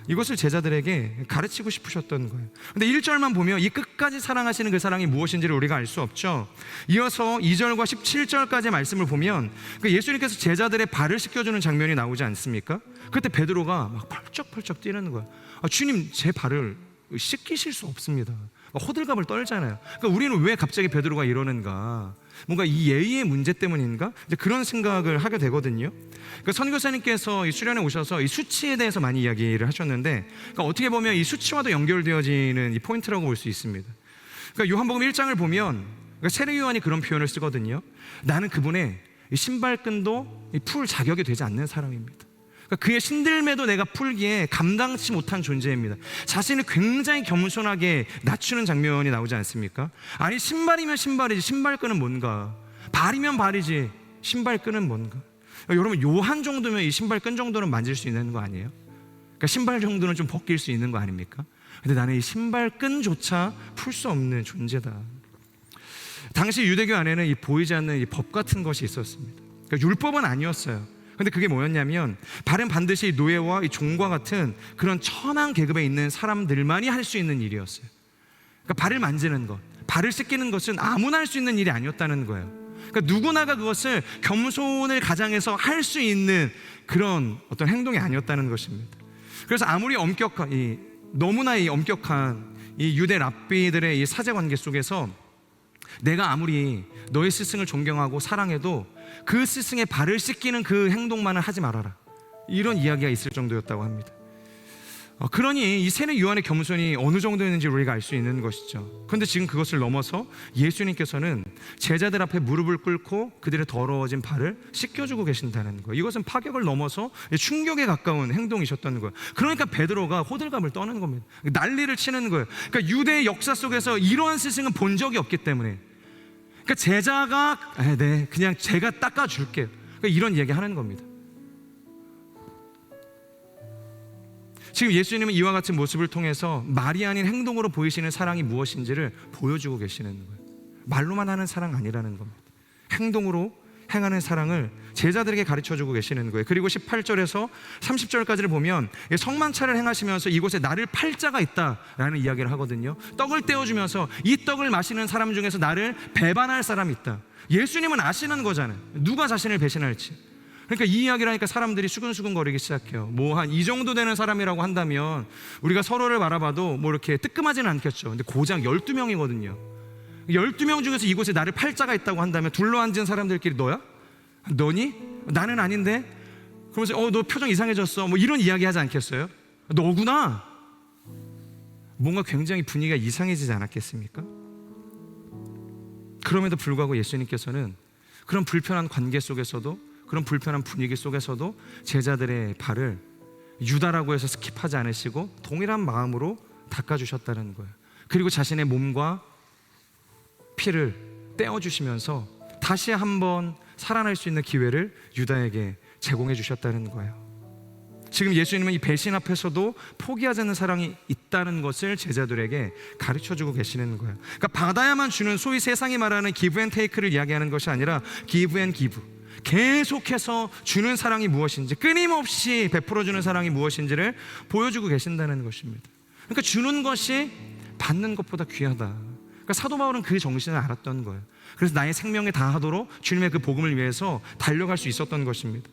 이것을 제자들에게 가르치고 싶으셨던 거예요. 근데 1절만 보면 이 끝까지 사랑하시는 그 사랑이 무엇인지를 우리가 알 수 없죠. 이어서 2절과 17절까지의 말씀을 보면 예수님께서 제자들의 발을 씻겨주는 장면이 나오지 않습니까? 그때 베드로가 막 펄쩍펄쩍 뛰는 거예요. 주님, 제 발을 씻기실 수 없습니다. 호들갑을 떨잖아요. 그러니까 우리는 왜 갑자기 베드로가 이러는가? 뭔가 이 예의의 문제 때문인가? 이제 그런 생각을 하게 되거든요. 그러니까 선교사님께서 이 수련회 오셔서 이 수치에 대해서 많이 이야기를 하셨는데, 그러니까 어떻게 보면 이 수치와도 연결되어지는 이 포인트라고 볼 수 있습니다. 그러니까 요한복음 1장을 보면 그러니까 세례 요한이 그런 표현을 쓰거든요. 나는 그분의 이 신발끈도 풀 자격이 되지 않는 사람입니다. 그러니까 그의 신들매도 내가 풀기에 감당치 못한 존재입니다. 자신을 굉장히 겸손하게 낮추는 장면이 나오지 않습니까? 아니, 신발이면 신발이지 신발끈은 뭔가, 발이면 발이지 신발끈은 뭔가. 여러분, 요한 정도면 이 신발끈 정도는 만질 수 있는 거 아니에요? 그러니까 신발 정도는 좀 벗길 수 있는 거 아닙니까? 근데 나는 이 신발끈조차 풀 수 없는 존재다. 당시 유대교 안에는 이 보이지 않는 이 법 같은 것이 있었습니다. 그러니까 율법은 아니었어요. 근데 그게 뭐였냐면 발은 반드시 노예와 이 종과 같은 그런 천한 계급에 있는 사람들만이 할 수 있는 일이었어요. 그러니까 발을 만지는 것, 발을 씻기는 것은 아무나 할 수 있는 일이 아니었다는 거예요. 그러니까 누구나가 그것을 겸손을 가장해서 할 수 있는 그런 어떤 행동이 아니었다는 것입니다. 그래서 아무리 너무나 엄격한 이 유대 랍비들의 이 사제 관계 속에서 내가 아무리 너의 스승을 존경하고 사랑해도 그 스승의 발을 씻기는 그 행동만은 하지 말아라, 이런 이야기가 있을 정도였다고 합니다. 그러니 이 세례 요한의 겸손이 어느 정도였는지 우리가 알 수 있는 것이죠. 그런데 지금 그것을 넘어서 예수님께서는 제자들 앞에 무릎을 꿇고 그들의 더러워진 발을 씻겨주고 계신다는 거예요. 이것은 파격을 넘어서 충격에 가까운 행동이셨다는 거예요. 그러니까 베드로가 호들갑을 떠는 겁니다. 난리를 치는 거예요. 그러니까 유대의 역사 속에서 이러한 스승은 본 적이 없기 때문에, 그러니까 제자가 네, 그냥 제가 닦아줄게요, 그러니까 이런 얘기 하는 겁니다. 지금 예수님은 이와 같은 모습을 통해서 말이 아닌 행동으로 보이시는 사랑이 무엇인지를 보여주고 계시는 거예요. 말로만 하는 사랑 아니라는 겁니다. 행동으로 행하는 사랑을 제자들에게 가르쳐주고 계시는 거예요. 그리고 18절에서 30절까지를 보면 성만찬을 행하시면서 이곳에 나를 팔 자가 있다라는 이야기를 하거든요. 떡을 떼어주면서 이 떡을 마시는 사람 중에서 나를 배반할 사람이 있다. 예수님은 아시는 거잖아요, 누가 자신을 배신할지. 그러니까 이 이야기를 하니까 사람들이 수근수근 거리기 시작해요. 뭐 한 이 정도 되는 사람이라고 한다면 우리가 서로를 바라봐도 뭐 이렇게 뜨끔하지는 않겠죠. 근데 고작 12명이거든요 12명 중에서 이곳에 나를 팔 자가 있다고 한다면 둘러앉은 사람들끼리 너야? 너니? 나는 아닌데? 그러면서 너 표정 이상해졌어, 뭐 이런 이야기 하지 않겠어요? 너구나? 뭔가 굉장히 분위기가 이상해지지 않았겠습니까? 그럼에도 불구하고 예수님께서는 그런 불편한 관계 속에서도, 그런 불편한 분위기 속에서도 제자들의 발을 유다라고 해서 스킵하지 않으시고 동일한 마음으로 닦아주셨다는 거예요. 그리고 자신의 몸과 피를 떼어주시면서 다시 한번 살아날 수 있는 기회를 유다에게 제공해 주셨다는 거예요. 지금 예수님은 이 배신 앞에서도 포기하지 않는 사랑이 있다는 것을 제자들에게 가르쳐주고 계시는 거예요. 그러니까 받아야만 주는, 소위 세상이 말하는 기브 앤 테이크를 이야기하는 것이 아니라 기브 앤 기브, 계속해서 주는 사랑이 무엇인지, 끊임없이 베풀어주는 사랑이 무엇인지를 보여주고 계신다는 것입니다. 그러니까 주는 것이 받는 것보다 귀하다. 그러니까 사도 바울은 그 정신을 알았던 거예요. 그래서 나의 생명을 다하도록 주님의 그 복음을 위해서 달려갈 수 있었던 것입니다.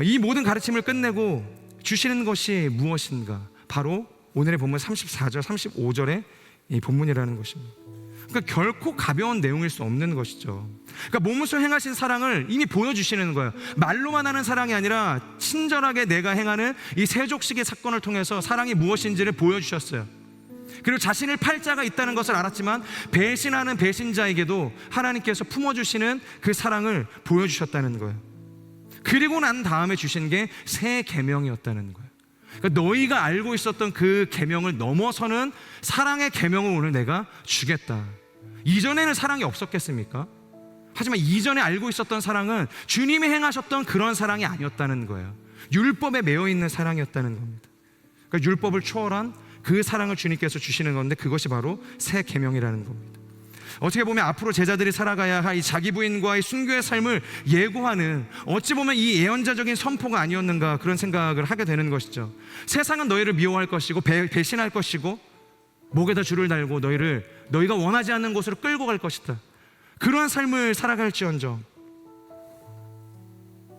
이 모든 가르침을 끝내고 주시는 것이 무엇인가? 바로 오늘의 본문 34절, 35절의 이 본문이라는 것입니다. 그러니까 결코 가벼운 내용일 수 없는 것이죠. 그러니까 몸으로 행하신 사랑을 이미 보여주시는 거예요. 말로만 하는 사랑이 아니라 친절하게 내가 행하는 이 세족식의 사건을 통해서 사랑이 무엇인지를 보여주셨어요. 그리고 자신을 팔자가 있다는 것을 알았지만 배신하는 배신자에게도 하나님께서 품어주시는 그 사랑을 보여주셨다는 거예요. 그리고 난 다음에 주신 게 새 계명이었다는 거예요. 그러니까 너희가 알고 있었던 그 계명을 넘어서는 사랑의 계명을 오늘 내가 주겠다. 이전에는 사랑이 없었겠습니까? 하지만 이전에 알고 있었던 사랑은 주님이 행하셨던 그런 사랑이 아니었다는 거예요. 율법에 매여 있는 사랑이었다는 겁니다. 그러니까 율법을 초월한 그 사랑을 주님께서 주시는 건데, 그것이 바로 새 계명이라는 겁니다. 어떻게 보면 앞으로 제자들이 살아가야 할 이 자기 부인과의 순교의 삶을 예고하는, 어찌 보면 이 예언자적인 선포가 아니었는가, 그런 생각을 하게 되는 것이죠. 세상은 너희를 미워할 것이고 배신할 것이고 목에다 줄을 달고 너희가 원하지 않는 곳으로 끌고 갈 것이다. 그러한 삶을 살아갈지언정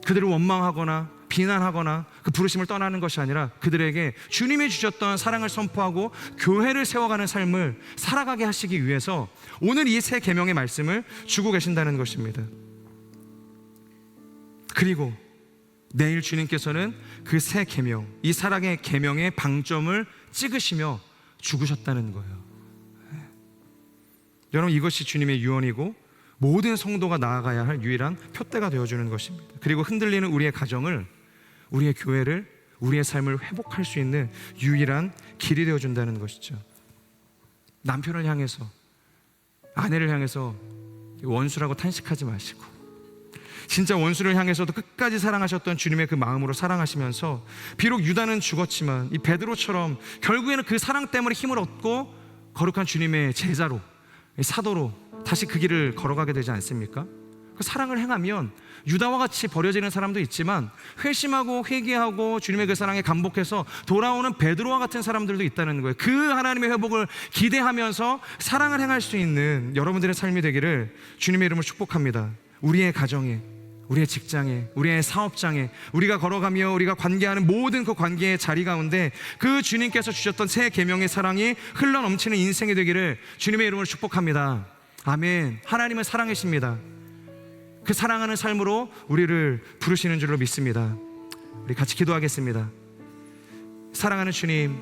그들을 원망하거나 비난하거나 그 부르심을 떠나는 것이 아니라 그들에게 주님이 주셨던 사랑을 선포하고 교회를 세워가는 삶을 살아가게 하시기 위해서 오늘 이 새 계명의 말씀을 주고 계신다는 것입니다. 그리고 내일 주님께서는 그 새 계명, 이 사랑의 계명의 방점을 찍으시며 죽으셨다는 거예요. 여러분, 이것이 주님의 유언이고 모든 성도가 나아가야 할 유일한 표대가 되어주는 것입니다. 그리고 흔들리는 우리의 가정을, 우리의 교회를, 우리의 삶을 회복할 수 있는 유일한 길이 되어준다는 것이죠. 남편을 향해서, 아내를 향해서 원수라고 탄식하지 마시고, 진짜 원수를 향해서도 끝까지 사랑하셨던 주님의 그 마음으로 사랑하시면서, 비록 유다는 죽었지만 이 베드로처럼 결국에는 그 사랑 때문에 힘을 얻고 거룩한 주님의 제자로, 사도로 다시 그 길을 걸어가게 되지 않습니까? 그 사랑을 행하면 유다와 같이 버려지는 사람도 있지만 회심하고 회개하고 주님의 그 사랑에 감복해서 돌아오는 베드로와 같은 사람들도 있다는 거예요. 그 하나님의 회복을 기대하면서 사랑을 행할 수 있는 여러분들의 삶이 되기를 주님의 이름으로 축복합니다. 우리의 가정에, 우리의 직장에, 우리의 사업장에, 우리가 걸어가며 우리가 관계하는 모든 그 관계의 자리 가운데 그 주님께서 주셨던 새 계명의 사랑이 흘러넘치는 인생이 되기를 주님의 이름으로 축복합니다. 아멘. 하나님은 사랑이십니다. 그 사랑하는 삶으로 우리를 부르시는 줄로 믿습니다. 우리 같이 기도하겠습니다. 사랑하는 주님,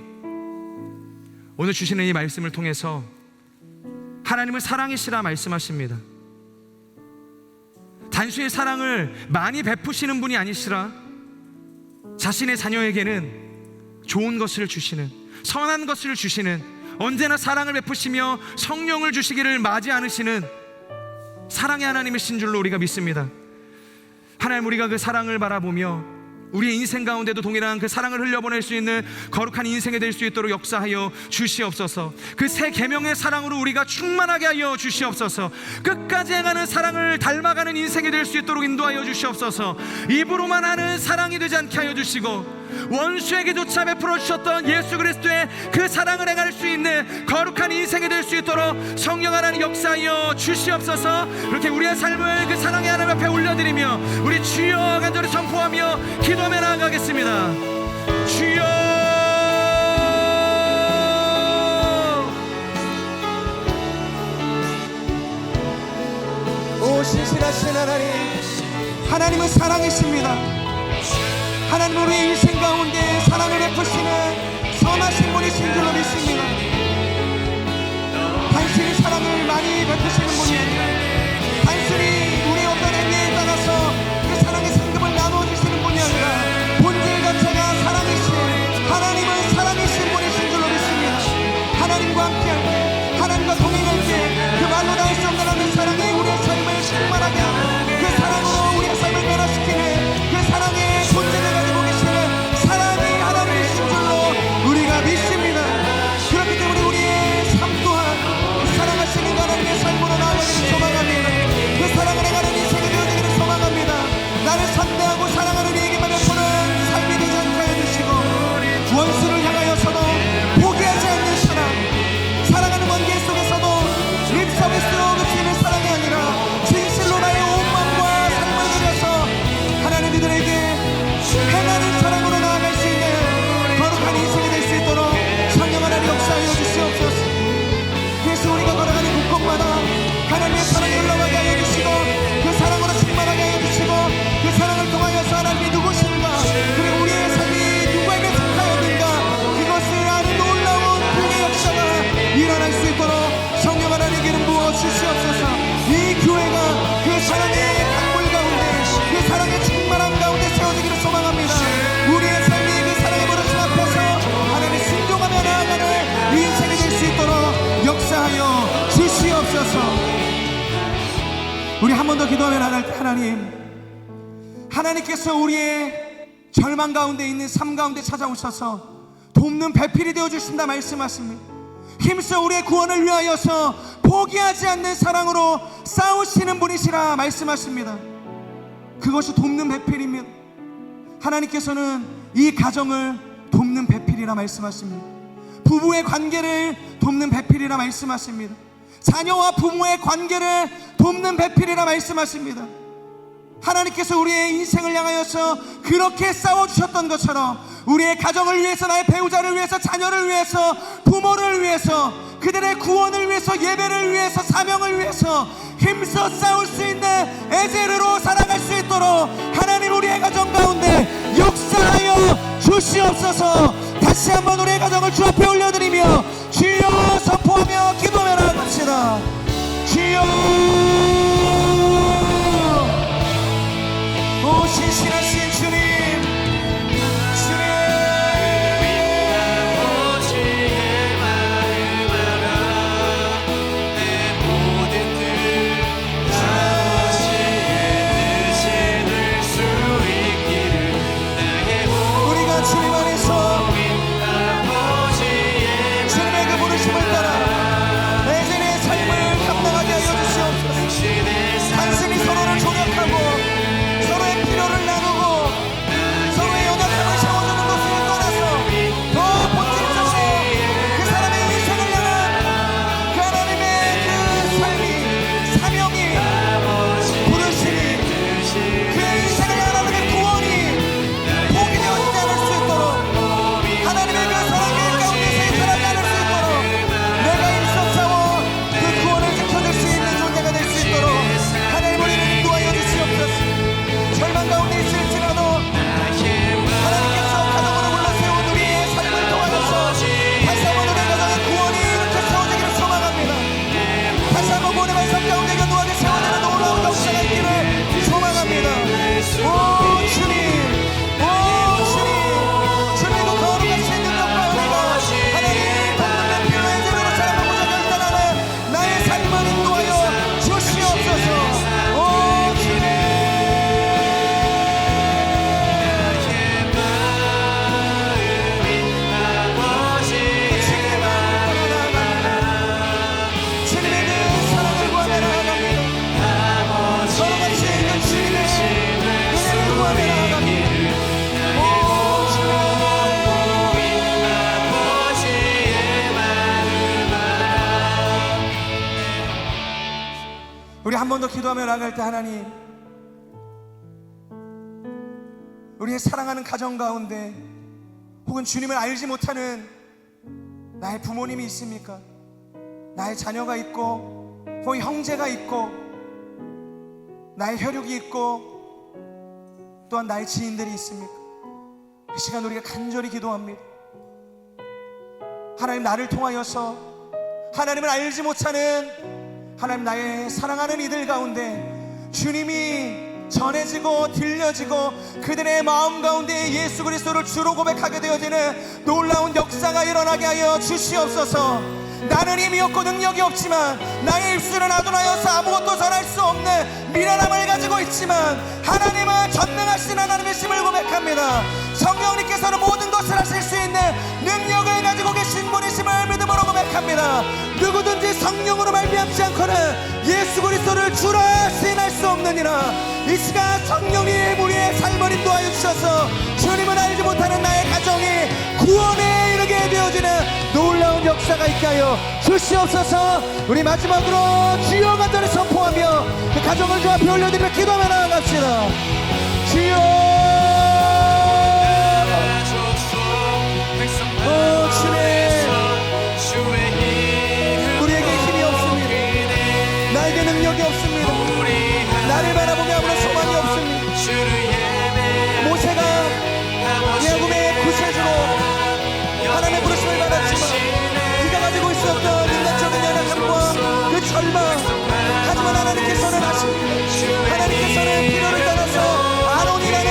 오늘 주시는 이 말씀을 통해서 하나님은 사랑이시라 말씀하십니다. 단순히 사랑을 많이 베푸시는 분이 아니시라 자신의 자녀에게는 좋은 것을 주시는, 선한 것을 주시는, 언제나 사랑을 베푸시며 성령을 주시기를 마지 않으시는 사랑의 하나님이신 줄로 우리가 믿습니다. 하나님, 우리가 그 사랑을 바라보며 우리의 인생 가운데도 동일한 그 사랑을 흘려보낼 수 있는 거룩한 인생이 될 수 있도록 역사하여 주시옵소서. 그 새 계명의 사랑으로 우리가 충만하게 하여 주시옵소서. 끝까지 행하는 사랑을 닮아가는 인생이 될 수 있도록 인도하여 주시옵소서. 입으로만 하는 사랑이 되지 않게 하여 주시고 원수에게조차 베풀어 주셨던 예수 그리스도의 그 사랑을 행할 수 있는 거룩한 인생이 될 수 있도록 성령 하나님 역사하여 주시옵소서. 이렇게 우리의 삶을 그 사랑의 하나님 앞에 올려드리며 우리 주여 간절히 선포하며 기도하며 나아가겠습니다. 주여, 오 신실하신 하나님, 하나님은 사랑이십니다. 하나님, 우리 인생 가운데 사랑을 베푸시는 선하신 분이신 줄로 믿습니다. 단순히 사랑을 많이 베푸시는 분이 아니라 단순히 우리 어떤 행위에 따라서 그 사랑의 상급을 나눠주시는 분이 아니라 본질 자체가 사랑이신, 하나님은 사랑이신 분이신 줄로 믿습니다. 주시옵소서. 우리 한 번 더 기도하며 나갈 때 하나님께서 우리의 절망 가운데 있는 삶 가운데 찾아오셔서 돕는 배필이 되어주신다 말씀하십니다. 힘써 우리의 구원을 위하여서 포기하지 않는 사랑으로 싸우시는 분이시라 말씀하십니다. 그것이 돕는 배필입니다. 하나님께서는 이 가정을 돕는 배필이라 말씀하십니다. 부부의 관계를 돕는 배필이라 말씀하십니다. 자녀와 부모의 관계를 돕는 배필이라 말씀하십니다. 하나님께서 우리의 인생을 향하여서 그렇게 싸워주셨던 것처럼 우리의 가정을 위해서, 나의 배우자를 위해서, 자녀를 위해서, 부모를 위해서, 그들의 구원을 위해서, 예배를 위해서, 사명을 위해서 힘써 싸울 수 있는 에제르로 살아갈 수 있도록 하나님 우리의 가정 가운데 역사하여 주시옵소서. 다시 한번 우리의 가정을 주 앞에 올려드리며 주여 선포하며 기도하며 나아갑시다. 주여, 오 신실하신 주님, 우리 한 번 더 기도하며 나갈 때 하나님, 우리의 사랑하는 가정 가운데 혹은 주님을 알지 못하는 나의 부모님이 있습니까? 나의 자녀가 있고 혹은 형제가 있고 나의 혈육이 있고 또한 나의 지인들이 있습니까? 이 시간 우리가 간절히 기도합니다. 하나님, 나를 통하여서 하나님을 알지 못하는 하나님, 나의 사랑하는 이들 가운데 주님이 전해지고 들려지고 그들의 마음 가운데 예수 그리스도를 주로 고백하게 되어지는 놀라운 역사가 일어나게 하여 주시옵소서. 나는 힘이 없고 능력이 없지만 나의 입술은 아둔하여서 아무것도 전할 수 없는 미련함을 가지고 있지만 하나님은 전능하신 하나님이심을 고백합니다. 성령님께서는 모든 것을 하실 수 있는 능력을 가지고 계신 분이심을 믿음으로 고백합니다. 누구든지 성령으로 말미암지 않고는 예수 그리스도를 주라 시인할 수 없느니라. 이 시간 성령님 우리의 삶을 인도하여 주셔서 주님을 알지 못하는 나의 가정이 구원에 이르게 되어지는 놀라운 역사가 있게 하여 주시옵소서. 우리 마지막으로 주여 간절히 선포하며 그 가정을 주 앞에 올려드리며 기도하며 나아갑시다. 주여, 능력이 없습니다. 나를 바라보며 아무런 소망이 없습니다. 모세가 야곱의 구세주로 하나님의 부르심을 받았지만 그가 가지고 있었던 인간적인 연약함과 그 절망, 하지만 하나님께서는 아십니다. 하나님께서는 필요를 따라서 아론이라는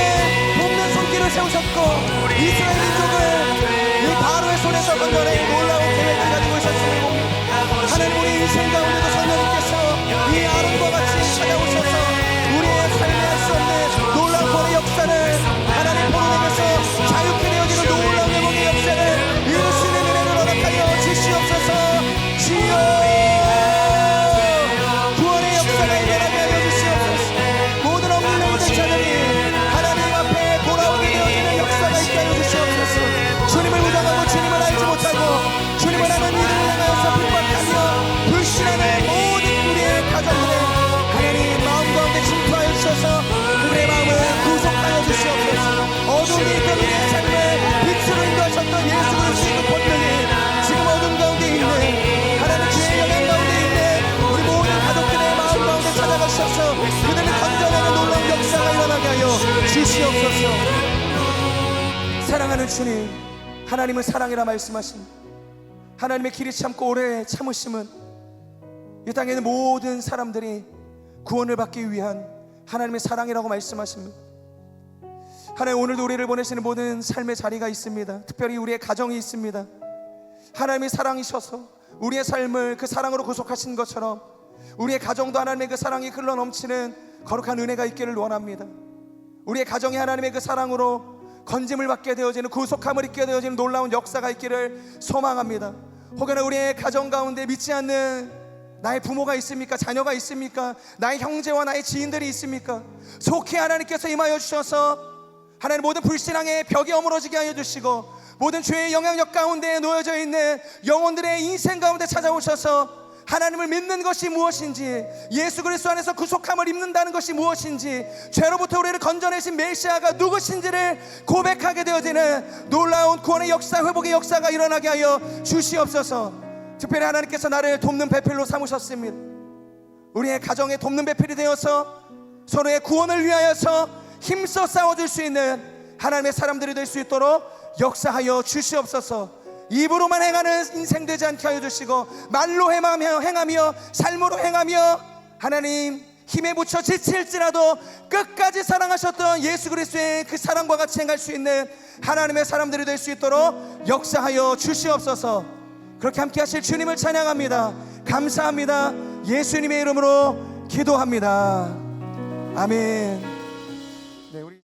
사랑하는 주님, 하나님은 사랑이라 말씀하십니다. 하나님의 길이 참고 오래 참으심은 이 땅에 있는 모든 사람들이 구원을 받기 위한 하나님의 사랑이라고 말씀하십니다. 하나님, 오늘도 우리를 보내시는 모든 삶의 자리가 있습니다. 특별히 우리의 가정이 있습니다. 하나님이 사랑이셔서 우리의 삶을 그 사랑으로 구속하신 것처럼 우리의 가정도 하나님의 그 사랑이 흘러넘치는 거룩한 은혜가 있기를 원합니다. 우리의 가정이 하나님의 그 사랑으로 건짐을 받게 되어지는, 구속함을 입게 되어지는 놀라운 역사가 있기를 소망합니다. 혹여나 우리의 가정 가운데 믿지 않는 나의 부모가 있습니까? 자녀가 있습니까? 나의 형제와 나의 지인들이 있습니까? 속히 하나님께서 임하여 주셔서 하나님 모든 불신앙의 벽이 어무러지게 하여 주시고 모든 죄의 영향력 가운데 놓여져 있는 영혼들의 인생 가운데 찾아오셔서 하나님을 믿는 것이 무엇인지, 예수 그리스도 안에서 구속함을 입는다는 것이 무엇인지, 죄로부터 우리를 건져내신 메시아가 누구신지를 고백하게 되어지는 놀라운 구원의 역사, 회복의 역사가 일어나게 하여 주시옵소서. 특별히 하나님께서 나를 돕는 배필로 삼으셨습니다. 우리의 가정에 돕는 배필이 되어서 서로의 구원을 위하여서 힘써 싸워줄 수 있는 하나님의 사람들이 될 수 있도록 역사하여 주시옵소서. 입으로만 행하는 인생 되지 않게 하여 주시고 말로 행하며 삶으로 행하며 하나님 힘에 부쳐 지칠지라도 끝까지 사랑하셨던 예수 그리스도의 그 사랑과 같이 행할 수 있는 하나님의 사람들이 될 수 있도록 역사하여 주시옵소서. 그렇게 함께 하실 주님을 찬양합니다. 감사합니다. 예수님의 이름으로 기도합니다. 아멘.